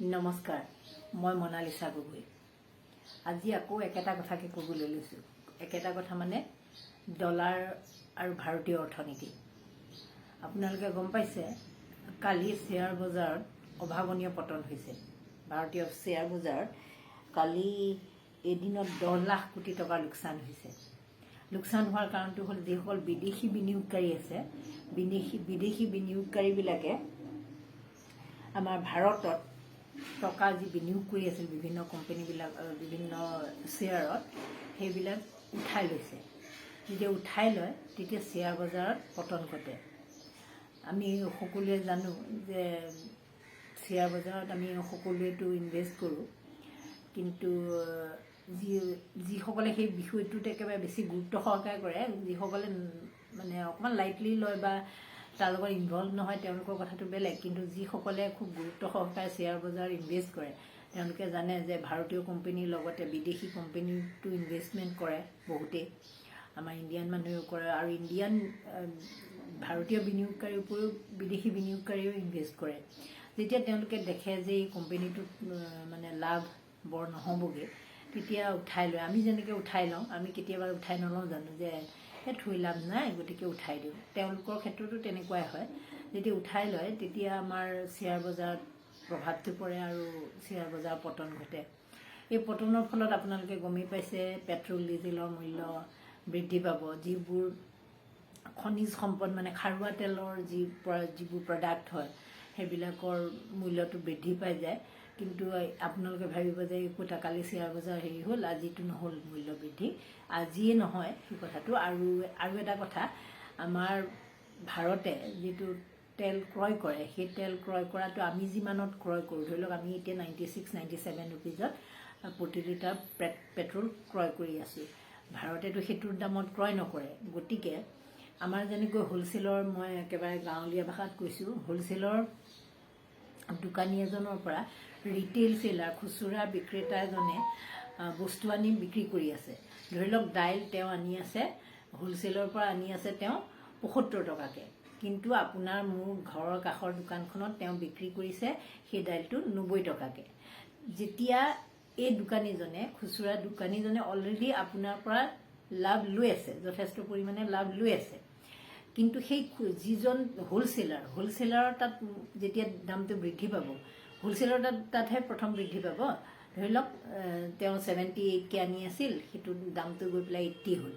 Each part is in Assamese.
নমস্কাৰ, মই মনালিছা গগৈ। আজি আকৌ একেটা কথাকে ক'বলৈ লৈছোঁ। একেটা কথা মানে ডলাৰ আৰু ভাৰতীয় অৰ্থনীতি। আপোনালোকে গম পাইছে, কালি শ্বেয়াৰ বজাৰত অভাৱনীয় পতন হৈছে। ভাৰতীয় শ্বেয়াৰ বজাৰত কালি এদিনত 10 লাখ কোটি টকাৰ লোকচান হৈছে। লোকচান হোৱাৰ কাৰণটো হ'ল যিসকল বিদেশী বিনিয়োগকাৰী আছে, বিদেশী বিনিয়োগকাৰীবিলাকে আমাৰ ভাৰতত টকা যি বিনিয়োগ কৰি আছিল বিভিন্ন কোম্পানীবিলাক, বিভিন্ন শ্বেয়াৰত, সেইবিলাক উঠাই লৈছে। যেতিয়া উঠাই লয় তেতিয়া শ্বেয়াৰ বজাৰত পতন ঘটে। আমি সকলোৱে জানো যে শ্বেয়াৰ বজাৰত আমি সকলোৱেতো ইনভেষ্ট কৰোঁ, কিন্তু যিসকলে সেই বিষয়টোত একেবাৰে বেছি গুৰুত্ব সহকাৰে কৰে, যিসকলে মানে অকণমান লাইটলি লয় বা তাৰ লগত ইনভলভ নহয়, তেওঁলোকৰ কথাটো বেলেগ। কিন্তু যিসকলে খুব গুৰুত্ব সহকাৰে শ্বেয়াৰ বজাৰ ইনভেষ্ট কৰে, তেওঁলোকে জানে যে ভাৰতীয় কোম্পানীৰ লগতে বিদেশী কোম্পানীটো ইনভেষ্টমেণ্ট কৰে বহুতেই। আমাৰ ইণ্ডিয়ান মানুহেও কৰে, আৰু ভাৰতীয় বিনিয়োগকাৰীৰ উপৰিও বিদেশী বিনিয়োগকাৰীও ইনভেষ্ট কৰে। যেতিয়া তেওঁলোকে দেখে যে এই কোম্পানীটোত মানে লাভ বৰ নহ'বগৈ, তেতিয়া উঠাই লয়। আমি যেনেকৈ উঠাই লওঁ, আমি কেতিয়াবা উঠাই নলওঁ জানো যে থৈ লাভ নাই, গতিকে উঠাই দিওঁ। তেওঁলোকৰ ক্ষেত্ৰতো তেনেকুৱাই হয়। যেতিয়া উঠাই লয় তেতিয়া আমাৰ শ্বেয়াৰ বজাৰত প্ৰভাৱটো পৰে আৰু শ্বেয়াৰ বজাৰ পতন ঘটে। এই পতনৰ ফলত আপোনালোকে গমেই পাইছে, পেট্ৰল ডিজেলৰ মূল্য বৃদ্ধি পাব। যিবোৰ খনিজ সম্পদ মানে খাৰুৱা তেলৰ যিবোৰ প্ৰডাক্ট হয়, সেইবিলাকৰ মূল্যটো বৃদ্ধি পাই যায়। কিন্তু আপোনালোকে ভাবিব যে একোটা কালি শ্বেয়াৰ বজাৰ হেৰি হ'ল, আজিতো নহ'ল মূল্য বৃদ্ধি। আজিয়ে নহয় সেই কথাটো। আৰু এটা কথা, আমাৰ ভাৰতে যিটো তেল ক্ৰয় কৰে, সেই তেল ক্ৰয় কৰাটো আমি যিমানত ক্ৰয় কৰোঁ, ধৰি লওক আমি এতিয়া 96-97 ৰুপিজত প্ৰতি লিটাৰ পেট্ৰল ক্ৰয় কৰি আছোঁ। ভাৰতেতো সেইটোৰ দামত ক্ৰয় নকৰে। গতিকে আমাৰ যেনেকৈ হ'লচেলৰ, মই একেবাৰে গাঁৱলীয়া ভাষাত কৈছোঁ, হ'লচেলৰ দোকানী এজনৰ পৰা ৰিটেইল চেলাৰ, খুচুৰা বিক্ৰেতা এজনে বস্তু আনি বিক্ৰী কৰি আছে। ধৰি লওক দাইল তেওঁ আনি আছে, হ'লচেলৰ পৰা আনি আছে তেওঁ 75 টকাকৈ, কিন্তু আপোনাৰ মোৰ ঘৰৰ কাষৰ দোকানখনত তেওঁ বিক্ৰী কৰিছে সেই দাইলটো 90 টকাকৈ। যেতিয়া এই দোকানীজনে, খুচুৰা দোকানীজনে অলৰেডি আপোনাৰ পৰা লাভ লৈ আছে, যথেষ্ট পৰিমাণে লাভ লৈ আছে, কিন্তু সেই যিজন হ'লচেলাৰৰ তাত যেতিয়া দামটো বৃদ্ধি পাব, হ'লচেলাৰ তাতহে প্ৰথম বৃদ্ধি পাব। ধৰি লওক তেওঁ 78কৈ আনি আছিল, সেইটো দামটো গৈ পেলাই 80 হ'ল,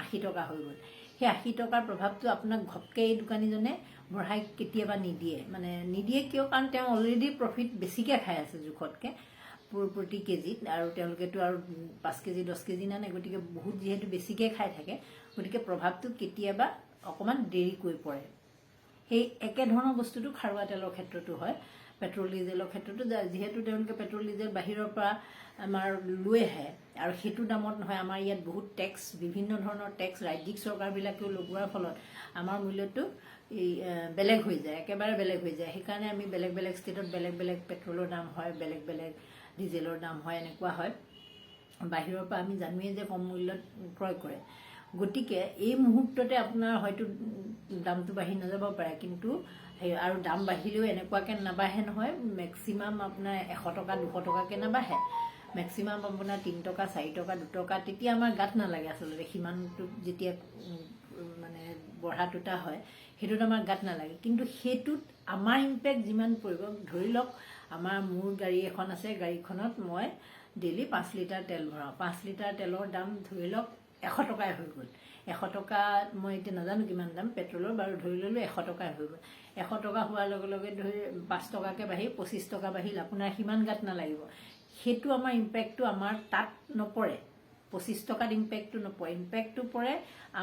80 টকা হৈ গ'ল। সেই 80 টকাৰ প্ৰভাৱটো আপোনাক ঘপকৈ এই দোকানীজনে বঢ়াই কেতিয়াবা নিদিয়ে। মানে নিদিয়ে কিয়? কাৰণ তেওঁ অলৰেডি প্ৰফিট বেছিকৈ খাই আছে জোখতকৈ প্ৰতি কেজিত, আৰু তেওঁলোকেতো আৰু 5 কেজি 10 কেজি নানে, গতিকে বহুত যিহেতু বেছিকৈ খাই থাকে, গতিকে প্ৰভাৱটো কেতিয়াবা অকণমান দেৰিকৈ পৰে। সেই একেধৰণৰ বস্তুটো খাৰুৱা তেলৰ ক্ষেত্ৰতো হয়, পেট্ৰল ডিজেলৰ ক্ষেত্ৰতো। যিহেতু তেওঁলোকে পেট্ৰল ডিজেল বাহিৰৰ পৰা আমাৰ লৈ আহে, আৰু সেইটো দামত নহয়। আমাৰ ইয়াত বহুত টেক্স, বিভিন্ন ধৰণৰ টেক্স ৰাজ্যিক চৰকাৰবিলাকেও লগোৱাৰ ফলত আমাৰ মূল্যটো বেলেগ হৈ যায়, একেবাৰে বেলেগ হৈ যায়। সেইকাৰণে আমি বেলেগ বেলেগ ষ্টেটত বেলেগ বেলেগ পেট্ৰলৰ দাম হয়, বেলেগ বেলেগ ডিজেলৰ দাম হয়, এনেকুৱা হয়। বাহিৰৰ পৰা আমি জানোৱেই যে কম মূল্যত ক্ৰয় কৰে। গতিকে এই মুহূৰ্ততে আপোনাৰ হয়তো দামটো বাঢ়ি নাযাব পাৰে, কিন্তু আৰু দাম বাঢ়িলেও এনেকুৱাকৈ নাবাঢ়ে নহয়। মেক্সিমাম আপোনাৰ 100 টকা 200 টকাকৈ নাবাঢ়ে। মেক্সিমাম আপোনাৰ 3 টকা 4 টকা 2 টকা, তেতিয়া আমাৰ গাত নালাগে আচলতে। সিমানটোত যেতিয়া মানে বঢ়া টুটা হয়, সেইটোত আমাৰ গাত নালাগে। কিন্তু সেইটোত আমাৰ ইম্পেক্ট যিমান পৰিব, ধৰি লওক মোৰ গাড়ী এখন আছে, গাড়ীখনত মই ডেইলি 5 লিটাৰ তেল ভৰাওঁ। 5 লিটাৰ তেলৰ দাম ধৰি লওক 100 টকাই হৈ গ'ল। 100 টকা, মই এতিয়া নাজানো কিমান দাম পেট্ৰলৰ, বাৰু ধৰি ল'লোঁ 100 টকাই হৈ গ'ল। 100 টকা হোৱাৰ লগে লগে ধৰি 5 টকাকৈ বাঢ়ি 25 টকা বাঢ়িল, আপোনাৰ সিমান গাত নালাগিব। সেইটো আমাৰ ইম্পেক্টটো আমাৰ তাত নপৰে। 25 টকাত ইম্পেক্টটো নপৰে। ইম্পেক্টটো পৰে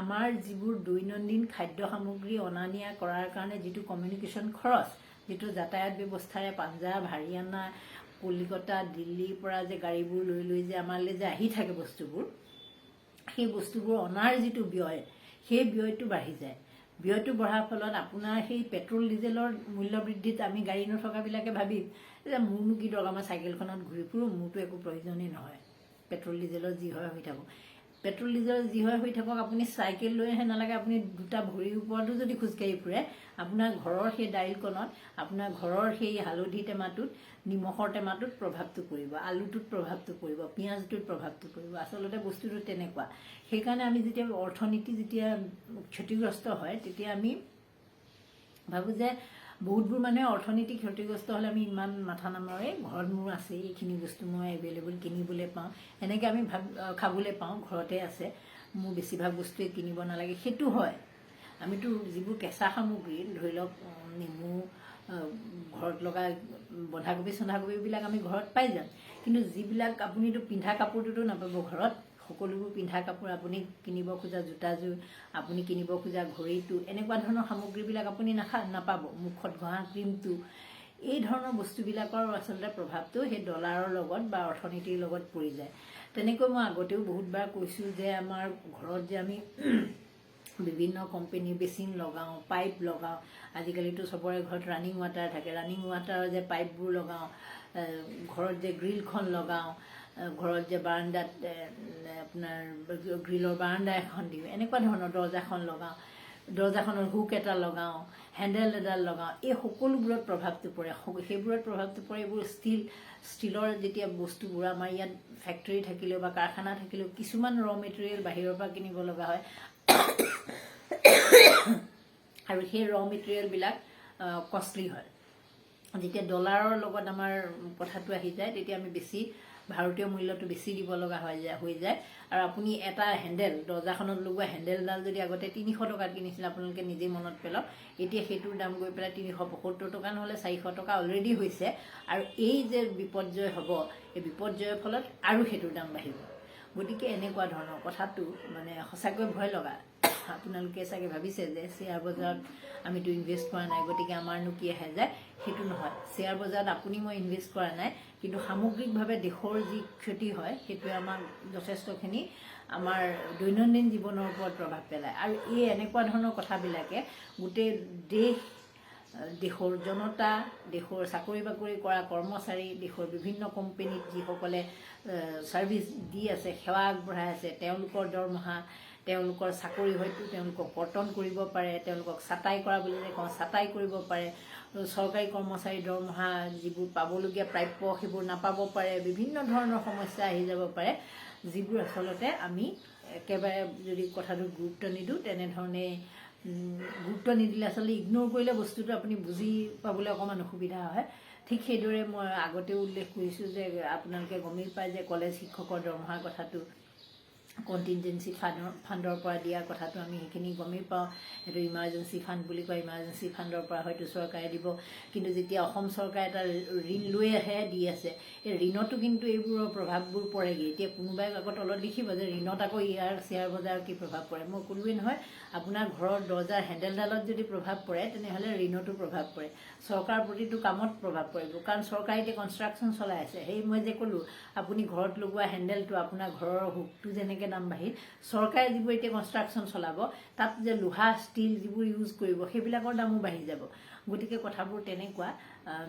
আমাৰ যিবোৰ দৈনন্দিন খাদ্য সামগ্ৰী অনা নিয়া কৰাৰ কাৰণে যিটো কমিউনিকেশ্যন খৰচ, যিটো যাতায়াত ব্যৱস্থাৰে পাঞ্জাৱ, হাৰিয়ানা, কলিকতা, দিল্লীৰ পৰা যে গাড়ীবোৰ লৈ যে আমালৈ যে আহি থাকে বস্তুবোৰ, সেই বস্তুবোৰ অনাৰ যিটো ব্যয়, সেই ব্যয়টো বাঢ়ি যায়। ব্যয়টো বঢ়াৰ ফলত আপোনাৰ সেই পেট্ৰল ডিজেলৰ মূল্য বৃদ্ধিত আমি গাড়ী নথকাবিলাকে ভাবিম যে মোৰনো কি দৰকাৰ, মই চাইকেলখনত ঘূৰি ফুৰোঁ, মোৰতো একো প্ৰয়োজনেই নহয়, পেট্ৰল ডিজেলৰ যি হয় হৈ থাকক। পেট্ৰল ডিজেল যি হয় হৈ থাকক, আপুনি চাইকেল লৈহে নালাগে, আপুনি দুটা ভৰিৰ ওপৰতো যদি খোজকাঢ়ি ফুৰে, আপোনাৰ ঘৰৰ সেই দাইলকণত, আপোনাৰ ঘৰৰ সেই হালধি টেমাটোত, নিমখৰ টেমাটোত প্ৰভাৱটো পৰিব, আলুটোত প্ৰভাৱটো পৰিব, পিঁয়াজটোত প্ৰভাৱটো পৰিব। আচলতে বস্তুটো তেনেকুৱা। সেইকাৰণে আমি যেতিয়া অৰ্থনীতি যেতিয়া ক্ষতিগ্ৰস্ত হয়, তেতিয়া আমি ভাবোঁ যে বহুতবোৰ মানুহে অৰ্থনীতি ক্ষতিগ্ৰস্ত হ'লে আমি ইমান মাথা নামাৰোঁ, ঘৰত মোৰ আছে, এইখিনি বস্তু মই এভেইলেবল কিনিবলৈ পাওঁ, এনেকৈ আমি খাবলৈ পাওঁ, ঘৰতে আছে, মোৰ বেছিভাগ বস্তুৱে কিনিব নালাগে। সেইটো হয়, আমিতো যিবোৰ কেঁচা সামগ্ৰী, ধৰি লওক নেমু, ঘৰত লগা বন্ধাকবি চন্ধাকবিবিলাক আমি ঘৰত পাই যাম, কিন্তু যিবিলাক আপুনিতো পিন্ধা কাপোৰটোতো নাপাব ঘৰত। সকলোবোৰ পিন্ধা কাপোৰ, আপুনি কিনিব খোজা জোতাযোৰ, আপুনি কিনিব খোজা ঘড়ীটো, এনেকুৱা ধৰণৰ সামগ্ৰীবিলাক আপুনি নাপাব। মুখত ঘঁহা ক্ৰীমটো, এই ধৰণৰ বস্তুবিলাকৰ আচলতে প্ৰভাৱটো সেই ডলাৰৰ লগত বা অৰ্থনীতিৰ লগত পৰি যায়। তেনেকৈ মই আগতেও বহুতবাৰ কৈছোঁ যে আমাৰ ঘৰত যে আমি বিভিন্ন কোম্পানীৰ বেচিন লগাওঁ, পাইপ লগাওঁ, আজিকালিতো চবৰে ঘৰত ৰানিং ৱাটাৰ থাকে, ৰানিং ৱাটাৰৰ যে পাইপবোৰ লগাওঁ, ঘৰত যে গ্ৰিলখন লগাওঁ, ঘৰত যে বাৰাণ্ডাত আপোনাৰ গ্ৰিলৰ বাৰাণ্ডা এখন দিওঁ, এনেকুৱা ধৰণৰ দৰ্জাখন লগাওঁ, দৰ্জাখনৰ হুক এটা লগাওঁ, হেণ্ডেল এডাল লগাওঁ, এই সকলোবোৰত প্ৰভাৱটো পৰে। সেইবোৰত প্ৰভাৱটো পৰে। এইবোৰ ষ্টীলৰ যেতিয়া বস্তুবোৰ আমাৰ ইয়াত ফেক্টৰী থাকিলেও বা কাৰখানা থাকিলেও কিছুমান ৰ মেটেৰিয়েল বাহিৰৰ পৰা কিনিব লগা হয়, আৰু সেই ৰ মেটেৰিয়েলবিলাক কষ্টলি হয়। যেতিয়া ডলাৰৰ লগত আমাৰ কথাটো আহি যায়, তেতিয়া আমি বেছি ভাৰতীয় মূল্যটো বেছি দিব লগা হৈ যায়। আৰু আপুনি এটা হেণ্ডেল, দৰ্জাখনত লগোৱা হেণ্ডেলডাল যদি আগতে 300 টকাত কিনিছিল, আপোনালোকে নিজেই মনত পেলাওক, এতিয়া সেইটোৰ দাম গৈ পেলাই 375 টকা, নহ'লে 400 টকা অলৰেডি হৈছে। আৰু এই যে বিপৰ্যয় হ'ব, এই বিপৰ্যয়ৰ ফলত আৰু সেইটোৰ দাম বাঢ়িব। গতিকে এনেকুৱা ধৰণৰ কথাটো মানে সঁচাকৈ ভয় লগা। আপোনালোকে চাগে ভাবিছে যে শ্বেয়াৰ বজাৰত আমিতো ইনভেষ্ট কৰা নাই, গতিকে আমাৰনো কি আহে যায়। সেইটো নহয়, শ্বেয়াৰ বজাৰত আপুনি মই ইনভেষ্ট কৰা নাই, কিন্তু সামগ্ৰিকভাৱে দেশৰ যি ক্ষতি হয় সেইটোৱে আমাক যথেষ্টখিনি আমাৰ দৈনন্দিন জীৱনৰ ওপৰত প্ৰভাৱ পেলায়। আৰু এই এনেকুৱা ধৰণৰ কথাবিলাকে গোটেই দেশৰ জনতা, দেশৰ চাকৰি বাকৰি কৰা কৰ্মচাৰী, দেশৰ বিভিন্ন কোম্পানীত যিসকলে ছাৰ্ভিচ দি আছে, সেৱা আগবঢ়াই আছে, তেওঁলোকৰ দৰমহা, তেওঁলোকৰ চাকৰি হয়তো তেওঁলোকক কৰ্তন কৰিব পাৰে, তেওঁলোকক ছাটাই কৰা বুলি যে কওঁ, ছাটাই কৰিব পাৰে, চৰকাৰী কৰ্মচাৰীৰ দৰমহা যিবোৰ পাবলগীয়া প্ৰাপ্য সেইবোৰ নাপাব পাৰে, বিভিন্ন ধৰণৰ সমস্যা আহি যাব পাৰে, যিবোৰ আচলতে আমি একেবাৰে যদি কথাটোত গুৰুত্ব নিদিওঁ, তেনেধৰণে গুৰুত্ব নিদিলে আচলতে ইগন'ৰ কৰিলে বস্তুটো আপুনি বুজি পাবলৈ অকণমান অসুবিধা হয়। ঠিক সেইদৰে মই আগতেও উল্লেখ কৰিছোঁ যে আপোনালোকে গমেই পায় যে কলেজ শিক্ষকৰ দৰমহাৰ কথাটো কণ্টিনজেঞ্চি ফাণ্ডৰ পৰা দিয়াৰ কথাটো আমি সেইখিনি গমেই পাওঁ। সেইটো ইমাৰ্জেঞ্চি ফাণ্ড বুলি কয়, ইমাৰ্জেঞ্চি ফাণ্ডৰ পৰা হয়তো চৰকাৰে দিব, কিন্তু যেতিয়া অসম চৰকাৰে এটা ঋণ লৈ আহে দি আছে, এই ঋণতো কিন্তু এইবোৰৰ প্ৰভাৱবোৰ পৰেগৈ। এতিয়া কোনোবাই আকৌ তলত লিখিব যে ঋণত আকৌ ইয়াৰ শ্বেয়াৰ বজাৰৰ কি প্ৰভাৱ পৰে। মই ক'লোৱেই নহয়, আপোনাৰ ঘৰৰ দৰ্জাৰ হেণ্ডেলডালত যদি প্ৰভাৱ পৰে, তেনেহ'লে ঋণতো প্ৰভাৱ পৰে, চৰকাৰৰ প্ৰতিটো কামত প্ৰভাৱ পৰিব, কাৰণ চৰকাৰে এতিয়া কনষ্ট্ৰাকশ্যন চলাই আছে। সেই মই যে ক'লোঁ, আপুনি ঘৰত লগোৱা হেণ্ডেলটো, আপোনাৰ ঘৰৰ হুকটো যেনেকৈ দাম বাঢ়িল, চৰকাৰে যিবোৰ এতিয়া কনষ্ট্ৰাকশ্যন চলাব, তাত যে লোহা ষ্টীল যিবোৰ ইউজ কৰিব, সেইবিলাকৰ দামো বাঢ়ি যাব। গতিকে কথাবোৰ তেনেকুৱা,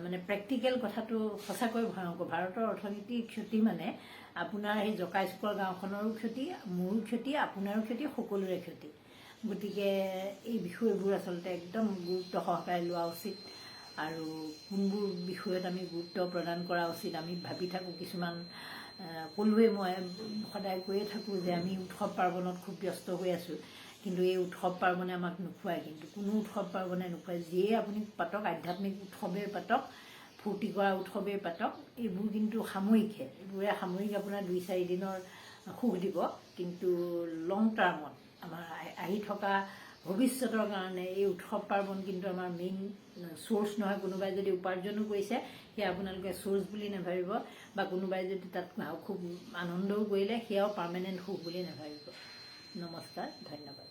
মানে প্ৰেক্টিকেল কথাটো সঁচাকৈ ভয়ংকৰ। ভাৰতৰ অৰ্থনীতিৰ ক্ষতি মানে আপোনাৰ সেই জকাইচুকৰ গাঁওখনৰো ক্ষতি, মোৰো ক্ষতি, আপোনাৰো ক্ষতি, সকলোৰে ক্ষতি। গতিকে এই বিষয়বোৰ আচলতে একদম গুৰুত্ব সহকাৰে লোৱা উচিত, আৰু কোনবোৰ বিষয়ত আমি গুৰুত্ব প্ৰদান কৰা উচিত। আমি ভাবি থাকোঁ কিছুমান, ক'লোৱে মই সদায় কৈয়ে থাকোঁ যে আমি উৎসৱ পাৰ্বণত খুব ব্যস্ত হৈ আছোঁ, কিন্তু এই উৎসৱ পাৰ্বণে আমাক নোখোৱায়, কিন্তু কোনো উৎসৱ পাৰ্বণে নোখোৱায়। যিয়ে আপুনি পাতক, আধ্যাত্মিক উৎসৱেই পাতক, ফূৰ্তি কৰা উৎসৱেই পাতক, এইবোৰ কিন্তু সাময়িকহে। এইবোৰে সাময়িক আপোনাৰ 2-4 দিনৰ সুখ দিব, কিন্তু লং টাৰ্মত আমাৰ আহি থকা ভৱিষ্যতৰ কাৰণে এই উৎসৱ পাৰ্বণ কিন্তু আমাৰ মেইন চ'ৰ্চ নহয়। কোনোবাই যদি উপাৰ্জনো কৰিছে, সেয়া আপোনালোকে চ'ৰ্চ বুলি নাভাবিব, বা কোনোবাই যদি তাত খুব আনন্দও কৰিলে, সেয়াও পাৰ্মানেণ্ট সুখ বুলি নাভাবিব। নমস্কাৰ, ধন্যবাদ।